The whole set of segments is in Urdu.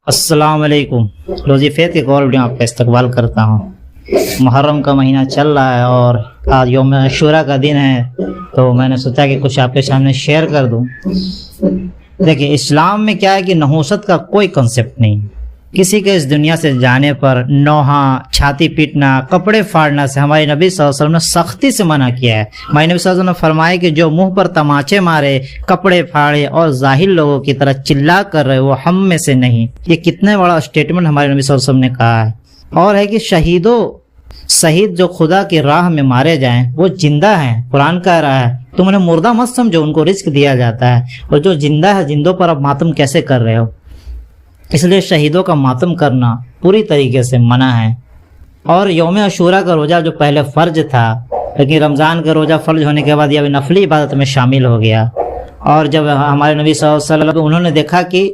السلام علیکم. روزی فید کے کال ویڈیو آپ کا استقبال کرتا ہوں. محرم کا مہینہ چل رہا ہے اور آج یوم عاشوراء کا دن ہے، تو میں نے سوچا کہ کچھ آپ کے سامنے شیئر کر دوں. دیکھیں، اسلام میں کیا ہے کہ نحوست کا کوئی کنسپٹ نہیں. کسی کے اس دنیا سے جانے پر نوحہ، چھاتی پیٹنا، کپڑے پھاڑنا سے ہمارے نبی صلی اللہ علیہ وسلم نے سختی سے منع کیا ہے. ہمارے نبی صلی اللہ علیہ وسلم نے فرمایا کہ جو منہ پر تماچے مارے، کپڑے پھاڑے اور ظاہر لوگوں کی طرح چلا کر رہے وہ ہم میں سے نہیں. یہ کتنے بڑا اسٹیٹمنٹ ہمارے نبی صلی اللہ علیہ وسلم نے کہا ہے. اور ہے کہ شہید جو خدا کی راہ میں مارے جائیں وہ زندہ ہیں. قرآن کہہ رہا ہے تم انہیں مردہ مت سمجھو، ان کو رزق دیا جاتا ہے. اور جو زندہ ہے، زندوں پر اب ماتم کیسے کر رہے ہو؟ اس لیے شہیدوں کا ماتم کرنا پوری طریقے سے منع ہے. اور یوم عاشوراء کا روزہ جو پہلے فرض تھا، لیکن رمضان کا روزہ فرض ہونے کے بعد یہ ابھی نفلی عبادت میں شامل ہو گیا. اور جب ہمارے نبی صلی اللہ علیہ وسلم انہوں نے دیکھا کہ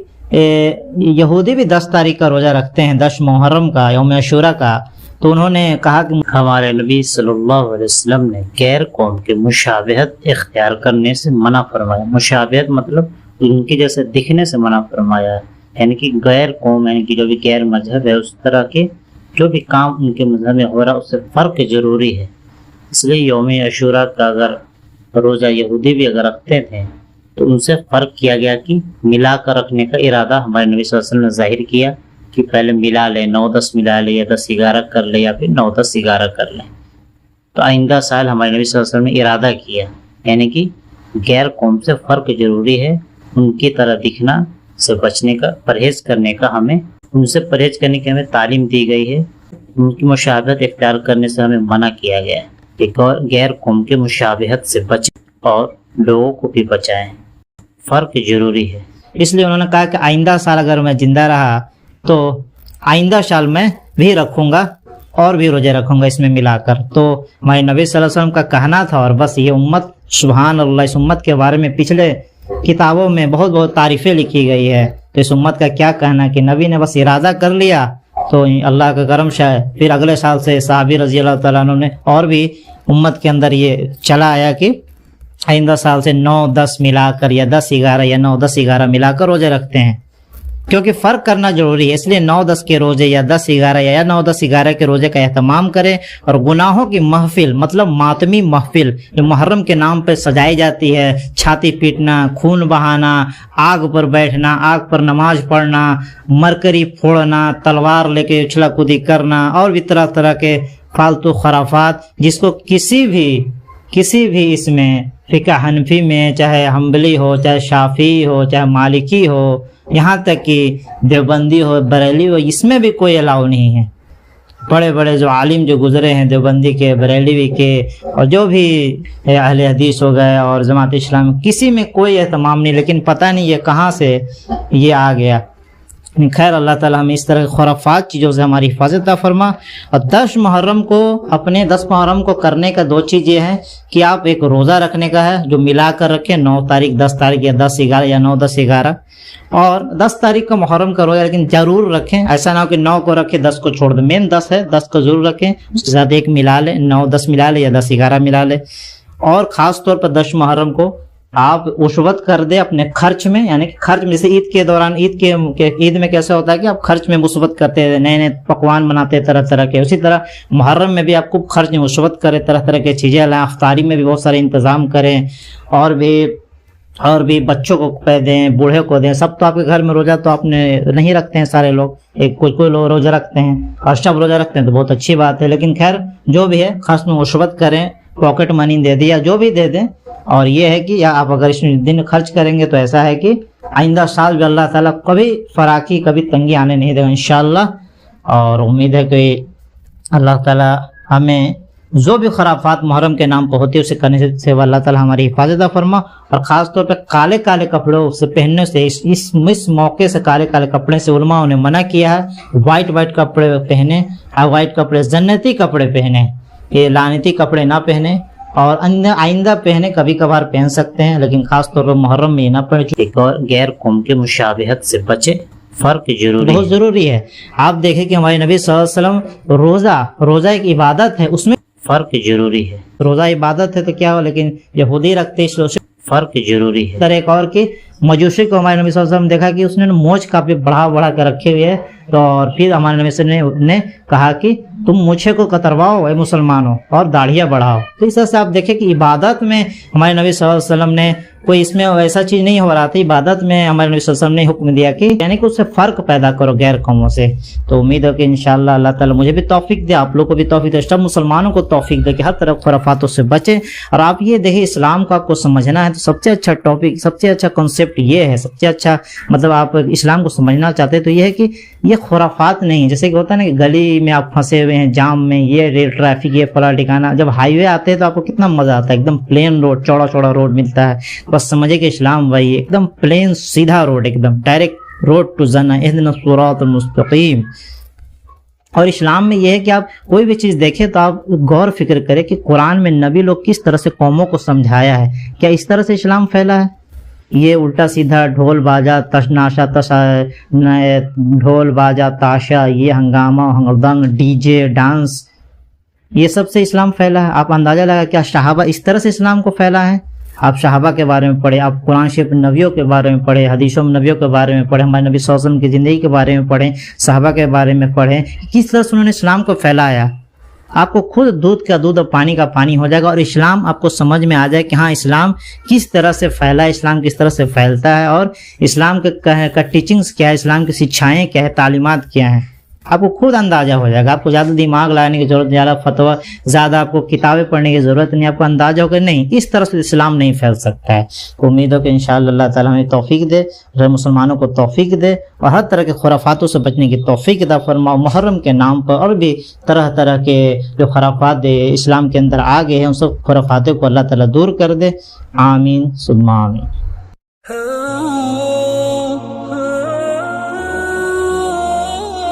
یہودی بھی 10 تاریخ کا روزہ رکھتے ہیں، 10 محرم کا، یوم عاشوراء کا، تو انہوں نے کہا کہ ہمارے نبی صلی اللہ علیہ وسلم نے غیر قوم کے مشابہت اختیار کرنے سے منع فرمایا. مشابہت مطلب ان کی جیسے دکھنے سے منع فرمایا، یعنی کہ غیر قوم، یعنی کہ جو بھی غیر مذہب ہے اس طرح کے جو بھی کام ان کے مذہب میں ہو رہا اس سے فرق ضروری ہے. اس لیے یوم عاشوراء کا اگر روزہ یہودی بھی اگر رکھتے تھے تو ان سے فرق کیا گیا کہ ملا کر رکھنے کا ارادہ ہمارے نبی صلی اللہ علیہ وسلم نے ظاہر کیا کہ پہلے ملا لے، 9-10 ملا لے، یا 10-11 کر لے، یا پھر 9-10-11 کر لیں. تو آئندہ سال ہمارے نبی صلی اللہ علیہ وسلم نے ارادہ کیا، یعنی کہ غیر قوم سے فرق ضروری ہے. ان کی طرح دکھنا سے بچنے کا، پرہیز کرنے کا، ہمیں ان سے پرہیز کرنے کی ہمیں تعلیم دی گئی ہے. ان کی مشابہت اختیار کرنے سے ہمیں منع کیا گیا ہے کہ غیر قوم کے مشابہت سے بچیں اور لوگوں کو بھی بچائیں. فرق ضروری ہے. اس لیے انہوں نے کہا کہ آئندہ سال اگر میں زندہ رہا تو آئندہ سال میں بھی رکھوں گا اور بھی روزے رکھوں گا اس میں ملا کر. تو ہمارے نبی صلی اللہ علیہ وسلم کا کہنا تھا. اور بس یہ امت، سبحان اللہ، اس امت کے بارے میں پچھلے کتابوں میں بہت تعریفیں لکھی گئی ہے. تو اس امت کا کیا کہنا کہ نبی نے بس ارادہ کر لیا تو اللہ کا کرم شاہ پھر اگلے سال سے صحابی رضی اللہ تعالیٰ عنہ نے اور بھی امت کے اندر یہ چلا آیا کہ آئندہ سال سے 9-10 ملا کر یا 10-11 یا 9-10-11 ملا کر روزے رکھتے ہیں، کیونکہ فرق کرنا ضروری ہے. اس لیے 9-10 کے روزے یا 10-11 یا 9-10-11 کے روزے کا اہتمام کریں. اور گناہوں کی محفل مطلب ماتمی محفل جو محرم کے نام پہ سجائی جاتی ہے، چھاتی پیٹنا، خون بہانا، آگ پر بیٹھنا، آگ پر نماز پڑھنا، مرکری پھوڑنا، تلوار لے کے اچھلا کودی کرنا، اور بھی طرح طرح کے فالتو خرافات، جس کو کسی بھی اس میں فقہ حنفی میں، چاہے حنبلی ہو، چاہے شافعی ہو، چاہے مالکی ہو، یہاں تک کہ دیوبندی ہو، بریلی ہو، اس میں بھی کوئی الاؤ نہیں ہے. بڑے بڑے جو عالم جو گزرے ہیں دیوبندی کے، بریلوی کے، اور جو بھی اہل حدیث ہو گئے اور جماعت اسلام، کسی میں کوئی اہتمام نہیں. لیکن پتہ نہیں یہ کہاں سے یہ آ گیا. خیر، اللہ تعالیٰ ہمیں اس طرح خرافات چیزوں سے ہماری حفاظت عطا فرما. اور 10 محرم کو کرنے کا 2 چیز یہ ہے کہ آپ ایک روزہ رکھنے کا ہے جو ملا کر رکھیں، 9 تاریخ، 10 تاریخ، یا 10-11 یا 9-10-11. اور 10 تاریخ کا محرم کا روزہ لیکن ضرور رکھیں. ایسا نہ ہو کہ 9 کو رکھیں 10 کو چھوڑ دیں. مین 10 ہے، 10 کو ضرور رکھیں، اس کے ساتھ ایک ملا لیں، 9-10 ملا لیں یا 10-11 ملا لیں. اور خاص طور پر 10 محرم کو آپ عشوت کر دیں اپنے خرچ میں، یعنی کہ خرچ میں، جیسے عید کے دوران عید میں کیسا ہوتا ہے کہ آپ خرچ میں عشوت کرتے ہیں، نئے پکوان بناتے ہیں طرح طرح کے، اسی طرح محرم میں بھی آپ کو خرچ میں عشوت کریں، طرح طرح کی چیزیں لائیں، افطاری میں بھی بہت سارے انتظام کریں، اور بھی بچوں کو دیں، بوڑھے کو دیں. سب تو آپ کے گھر میں روزہ تو آپ نے نہیں رکھتے ہیں سارے لوگ، کوئی لوگ روزہ رکھتے ہیں اور سب روزہ رکھتے ہیں تو بہت اچھی بات ہے. لیکن خیر جو بھی ہے خاص میں عشوت کریں، پاکٹ منی دے دیں یا جو بھی دے دیں. اور یہ ہے کہ یا آپ اگر اس میں دن خرچ کریں گے تو ایسا ہے کہ آئندہ سال بھی اللہ تعالیٰ کبھی فراقی، کبھی تنگی آنے نہیں دے گا انشاءاللہ. اور امید ہے کہ اللہ تعالیٰ ہمیں جو بھی خرافات محرم کے نام پہ ہوتی ہے اسے کرنے سے اللہ تعالیٰ ہماری حفاظت فرما. اور خاص طور پہ کالے کپڑوں سے پہننے سے، اس موقع سے کالے کپڑے سے علماء نے منع کیا ہے. وائٹ کپڑے پہنے، وائٹ کپڑے جنتی کپڑے پہنے، یہ لعنتی کپڑے نہ پہنے. اور آئندہ پہنے، کبھی کبھار پہن سکتے ہیں لیکن خاص طور پر محرم میں نہ پہنے. غیر قوم کے مشابہت سے بچے، فرق بہت ضروری ہے. آپ دیکھیں کہ ہمارے نبی صلی اللہ علیہ وسلم روزہ ایک عبادت ہے، اس میں فرق ضروری ہے. روزہ عبادت ہے تو کیا ہو، لیکن یہودی رکھتے اس فرق ضروری ہے. ایک اور کہ مجوسی کو ہمارے نبی صلی اللہ علیہ وسلم دیکھا کہ اس نے مونچھ کافی بڑھا کر رکھے ہوئے ہے, تو اور پھر ہمارے نبی صلی اللہ علیہ وسلم نے کہا کہ تم مونچھے کو کترواؤ اے مسلمانوں اور داڑھیاں بڑھاؤ. تو اس طرح سے آپ دیکھیں کہ عبادت میں ہمارے نبی صلی اللہ علیہ وسلم نے کوئی اس میں ایسا چیز نہیں ہو رہا تھا. عبادت میں ہمارے نبی صلی اللہ علیہ وسلم نے حکم دیا کہ یعنی کہ اس سے فرق پیدا کرو غیر قوموں سے. تو امید ہے کہ انشاءاللہ اللہ تعالیٰ مجھے بھی توفیق دے, آپ لوگ کو بھی توفیق دے, سب مسلمانوں کو توفیق دے کہ ہر طرف خرافاتوں سے بچیں. اور آپ یہ دیکھیں اسلام کو آپ کو سمجھنا ہے تو سب سے اچھا ٹاپک, سب سے اچھا کنسیپٹ یہ ہے, سب سے اچھا مطلب آپ اسلام کو سمجھنا چاہتے ہیں تو یہ ہے کہ یہ خرافات نہیں, جیسے کہ ہوتا ہے نا کہ گلی میں آپ پھنسے ہوئے ہیں جام میں, یہ ریل ٹریفک, یہ فلاں ٹھکانا, جب ہائی وے آتے ہیں تو آپ کو کتنا مزہ آتا ہے, ایک دم پلین روڈ, چوڑا روڈ ملتا ہے. بس سمجھے کہ اسلام بھائی ایک دم پلین سیدھا روڈ, ایک دم ڈائریکٹ روڈ ٹو جنہ, اہدنا الصراط المستقیم. اور اسلام میں یہ ہے کہ آپ کوئی بھی چیز دیکھیں تو آپ غور فکر کریں کہ قرآن میں نبی لوگ کس طرح سے قوموں کو سمجھایا ہے. کیا اس طرح سے اسلام پھیلا ہے؟ یہ الٹا سیدھا ڈھول باجا تشناشا ڈھول باجا تاشا, یہ ہنگامہ ہنگدنگ, ڈی جے, ڈانس, یہ سب سے اسلام پھیلا ہے؟ آپ اندازہ لگا کیا صحابہ اس طرح سے اسلام کو پھیلا ہے؟ آپ صحابہ کے بارے میں پڑھیں, آپ قرآن شریف نبیوں کے بارے میں پڑھیں, حدیثوں میں نبیوں کے بارے میں پڑھیں, ہمارے نبی صلی اللہ علیہ وسلم کی زندگی کے بارے میں پڑھیں, صحابہ کے بارے میں پڑھیں, کس طرح سے انہوں نے اسلام کو پھیلایا. آپ کو خود دودھ کا دودھ اور پانی کا پانی ہو جائے گا, اور اسلام آپ کو سمجھ میں آ جائے کہ ہاں اسلام کس طرح سے پھیلا ہے, اسلام کس طرح سے پھیلتا ہے, اور اسلام کا ٹیچنگز کیا ہے, اسلام کی سکھائیں کیا ہے, تعلیمات کیا ہیں. آپ کو خود اندازہ ہو جائے گا. آپ کو زیادہ دماغ لگانے کی ضرورت نہیں, زیادہ فتویٰ, زیادہ آپ کو کتابیں پڑھنے کی ضرورت نہیں. آپ کو اندازہ ہو کہ نہیں اس طرح سے اسلام نہیں پھیل سکتا ہے. امید ہو کہ انشاءاللہ اللہ تعالیٰ ہمیں توفیق دے, مسلمانوں کو توفیق دے, اور ہر طرح کے خرافاتوں سے بچنے کی توفیق عطا فرما. محرم کے نام پر اور بھی طرح طرح کے جو خرافات اسلام کے اندر آ گئے ہیں ان سب خرافاتوں کو اللہ تعالیٰ دور کر دے. آمین ثم آمین.